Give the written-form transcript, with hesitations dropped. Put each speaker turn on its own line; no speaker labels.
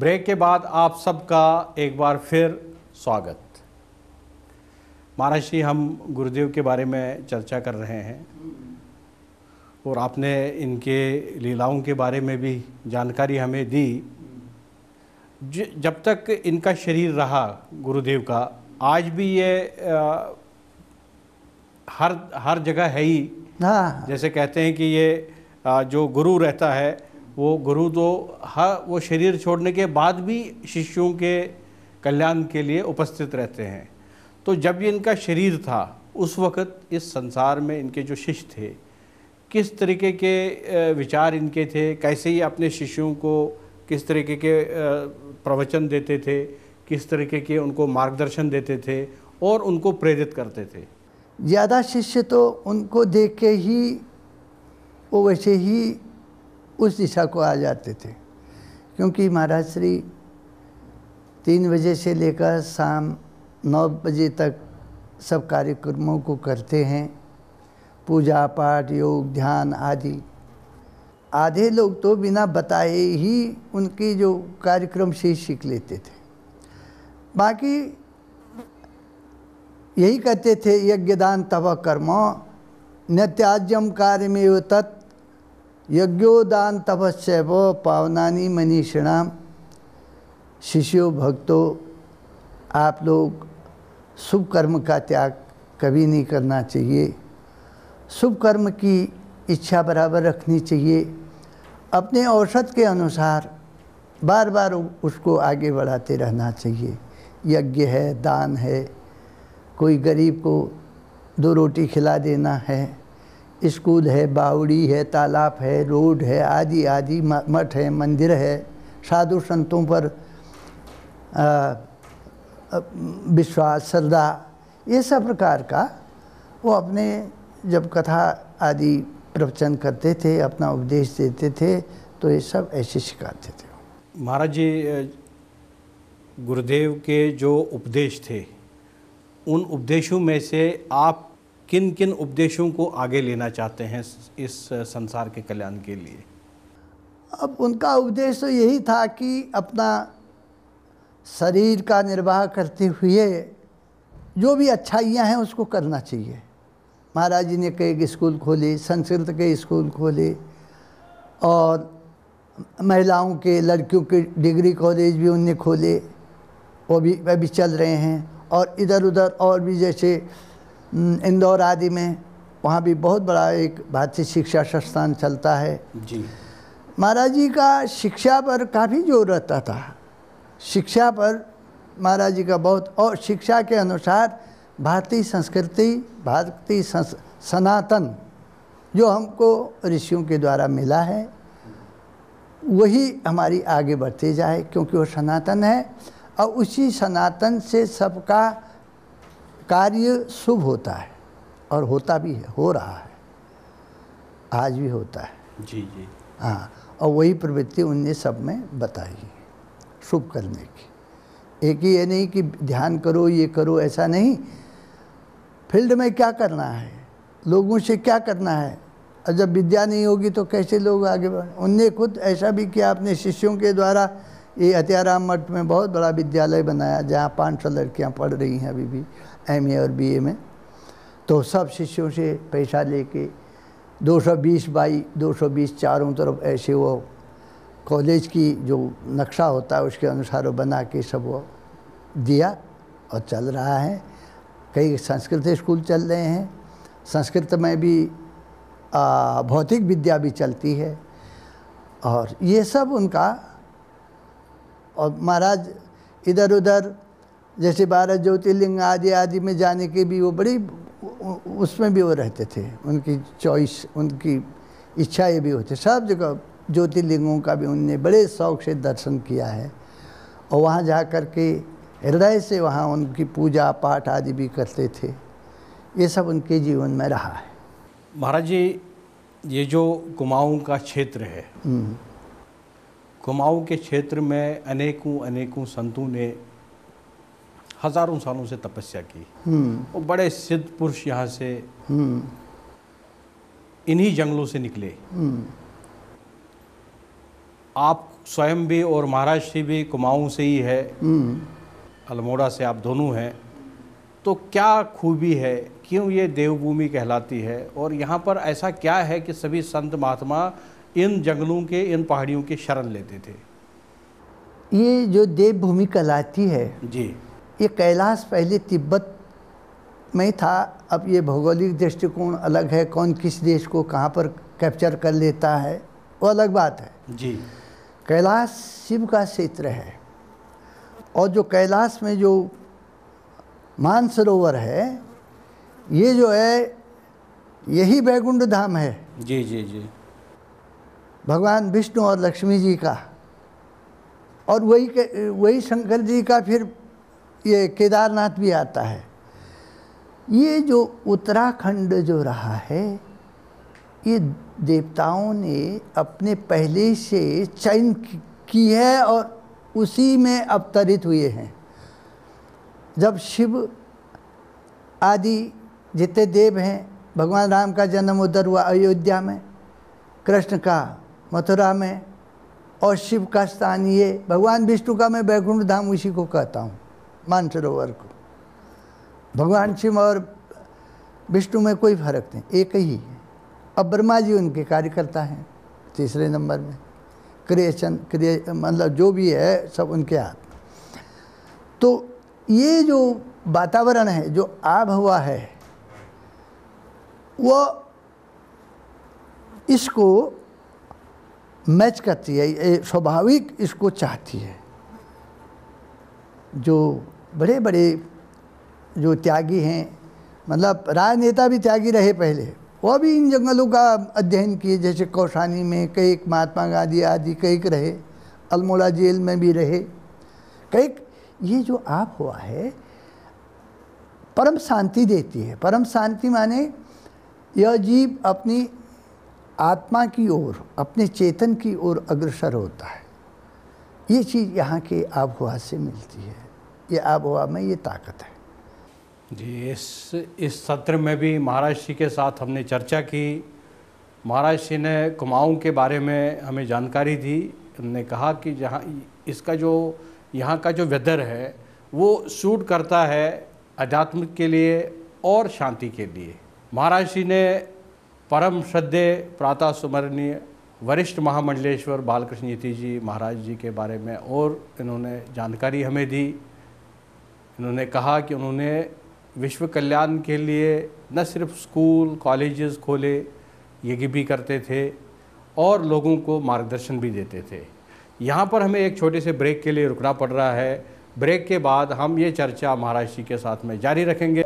Break के बाद आप सबका एक बार फिर स्वागत। महाराज जी, हम गुरुदेव के बारे में चर्चा कर रहे हैं और आपने इनके लीलाओं के बारे में भी जानकारी हमें दी। जब तक इनका शरीर रहा गुरुदेव का, आज भी ये हर जगह है ही।
हाँ,
जैसे कहते हैं कि ये जो गुरु रहता है वो गुरु तो वो शरीर छोड़ने के बाद भी शिष्यों के कल्याण के लिए उपस्थित रहते हैं। तो जब ये इनका शरीर था उस वक़्त इस संसार में इनके जो शिष्य थे, किस तरीके के विचार इनके थे, कैसे ही अपने शिष्यों को किस तरीके के प्रवचन देते थे, किस तरीके के उनको मार्गदर्शन देते थे और उनको प्रेरित करते थे।
ज़्यादा शिष्य तो उनको देख के ही वो वैसे ही उस दिशा को आ जाते थे, क्योंकि महाराज श्री 3 बजे से लेकर शाम 9 बजे तक सब कार्यक्रमों को करते हैं, पूजा पाठ योग ध्यान आदि। आधे लोग तो बिना बताए ही उनकी जो कार्यक्रम से ही सीख लेते थे। बाकी यही कहते थे, यज्ञदान तव कर्म न त्याज्यम कार्यमेव तत् यज्ञोदान तपस्यैव पावनानि मनीषिणाम। शिष्यो भक्तों, आप लोग शुभ कर्म का त्याग कभी नहीं करना चाहिए। शुभ कर्म की इच्छा बराबर रखनी चाहिए। अपने औसत के अनुसार बार बार उसको आगे बढ़ाते रहना चाहिए। यज्ञ है, दान है, कोई गरीब को 2 रोटी खिला देना है, स्कूल है, बावड़ी है, तालाब है, रोड है, आदि आदि, मठ है, मंदिर है, साधु संतों पर विश्वास श्रद्धा, ये सब प्रकार का वो अपने जब कथा आदि प्रवचन करते थे, अपना उपदेश देते थे, तो ये सब ऐसे सिखाते थे।
महाराज जी, गुरुदेव के जो उपदेश थे, उन उपदेशों में से आप किन किन उपदेशों को आगे लेना चाहते हैं इस संसार के कल्याण के लिए?
अब उनका उपदेश तो यही था कि अपना शरीर का निर्वाह करते हुए जो भी अच्छाइयाँ हैं उसको करना चाहिए। महाराज जी ने कई स्कूल खोले, संस्कृत के स्कूल खोले, और महिलाओं के, लड़कियों के डिग्री कॉलेज भी उनने खोले, वो भी अभी चल रहे हैं। और इधर उधर और भी, जैसे इंदौर आदि में, वहाँ भी बहुत बड़ा एक भारतीय शिक्षा संस्थान चलता है
जी।
महाराज जी का शिक्षा पर काफ़ी जोर रहता था। शिक्षा पर महाराज जी का बहुत, और शिक्षा के अनुसार भारतीय संस्कृति, भारतीय सनातन जो हमको ऋषियों के द्वारा मिला है, वही हमारी आगे बढ़ते जाए, क्योंकि वो सनातन है और उसी सनातन से सबका कार्य शुभ होता है, और होता भी है, हो रहा है, आज भी होता है।
जी जी।
हाँ, और वही प्रवृत्ति उनने सब में बताई है, शुभ करने की। एक ही ये नहीं कि ध्यान करो, ये करो, ऐसा नहीं। फील्ड में क्या करना है, लोगों से क्या करना है, और जब विद्या नहीं होगी तो कैसे लोग आगे बढ़ें। उनने खुद ऐसा भी किया, अपने शिष्यों के द्वारा ये हत्याराम मठ में बहुत बड़ा विद्यालय बनाया, जहाँ 500 लड़कियाँ पढ़ रही हैं अभी भी, MA और BA में। तो सब शिष्यों से पैसा लेके 220 बाई 220 चारों तरफ ऐसे वो कॉलेज की जो नक्शा होता है उसके अनुसार वो बना के सब वो दिया, और चल रहा है। कई संस्कृत स्कूल चल रहे हैं, संस्कृत में भी भौतिक विद्या भी चलती है, और ये सब उनका। और महाराज इधर उधर जैसे 12 ज्योतिर्लिंग आदि आदि में जाने के भी वो बड़ी, उसमें भी वो रहते थे, उनकी चॉइस, उनकी इच्छा ये भी होती। सब जगह ज्योतिर्लिंगों का भी उनने बड़े शौक़ से दर्शन किया है, और वहाँ जा कर के हृदय से वहाँ उनकी पूजा पाठ आदि भी करते थे। ये सब उनके जीवन में रहा है।
महाराज जी, ये जो कुमाऊं का क्षेत्र है, कुमाऊं के क्षेत्र में अनेकों संतों ने हजारों सालों से तपस्या की, और बड़े सिद्ध पुरुष यहाँ से इन्हीं जंगलों से निकले। आप स्वयं भी और महाराज श्री भी कुमाऊं से ही है, अल्मोड़ा से आप दोनों हैं, तो क्या खूबी है, क्यों ये देवभूमि कहलाती है, और यहाँ पर ऐसा क्या है कि सभी संत महात्मा इन जंगलों के, इन पहाड़ियों की शरण लेते थे?
ये जो देवभूमि कहलाती है
जी,
ये कैलाश पहले तिब्बत में था। अब ये भौगोलिक दृष्टिकोण अलग है, कौन किस देश को कहाँ पर कैप्चर कर लेता है वो अलग बात है।
जी,
कैलाश शिव का क्षेत्र है, और जो कैलाश में जो मानसरोवर है ये जो है यही बैकुंठ धाम है।
जी जी जी,
भगवान विष्णु और लक्ष्मी जी का, और वही शंकर जी का फिर ये केदारनाथ भी आता है। ये जो उत्तराखंड जो रहा है ये देवताओं ने अपने पहले से चयन की है और उसी में अवतरित हुए हैं। जब शिव आदि जितने देव हैं, भगवान राम का जन्म उधर हुआ अयोध्या में, कृष्ण का मथुरा में, और शिव का स्थान ये, भगवान विष्णु का मैं वैकुंठ धाम उसी को कहता हूँ, मानसरोवर को। भगवान शिव और विष्णु में कोई फर्क नहीं, एक ही है। अब ब्रह्मा जी उनके कार्यकर्ता हैं तीसरे नंबर में, मतलब जो भी है सब उनके हाथ में। तो ये जो वातावरण है, जो आब हवा है, वो इसको मैच करती है, ये स्वाभाविक इसको चाहती है। जो बड़े बड़े जो त्यागी हैं, मतलब राजनेता भी त्यागी रहे पहले, वह भी इन जंगलों का अध्ययन किए। जैसे कौशानी में कई महात्मा गांधी आदि कई रहे, अल्मोड़ा जेल में भी रहे कई। ये जो आप हुआ है परम शांति देती है। परम शांति माने यह जीव अपनी आत्मा की ओर, अपने चेतन की ओर अग्रसर होता है। ये चीज़ यहाँ के आबहवा से मिलती है, ये आबहवा में ये ताकत है।
जी, इस सत्र में भी महाराज श्री के साथ हमने चर्चा की। महाराज श्री ने कुमाऊं के बारे में हमें जानकारी दी। उन्होंने कहा कि जहाँ इसका जो यहाँ का जो वेदर है वो सूट करता है आध्यात्म के लिए और शांति के लिए। महाराज श्री ने परम श्रद्धेय प्रातः स्मरणीय वरिष्ठ महामंडलेश्वर बालकृष्ण यति जी महाराज जी के बारे में और इन्होंने जानकारी हमें दी। इन्होंने कहा कि उन्होंने विश्व कल्याण के लिए न सिर्फ स्कूल कॉलेजेस खोले, यज्ञ भी करते थे और लोगों को मार्गदर्शन भी देते थे। यहाँ पर हमें एक छोटे से ब्रेक के लिए रुकना पड़ रहा है। ब्रेक के बाद हम ये चर्चा महाराज जी के साथ में जारी रखेंगे।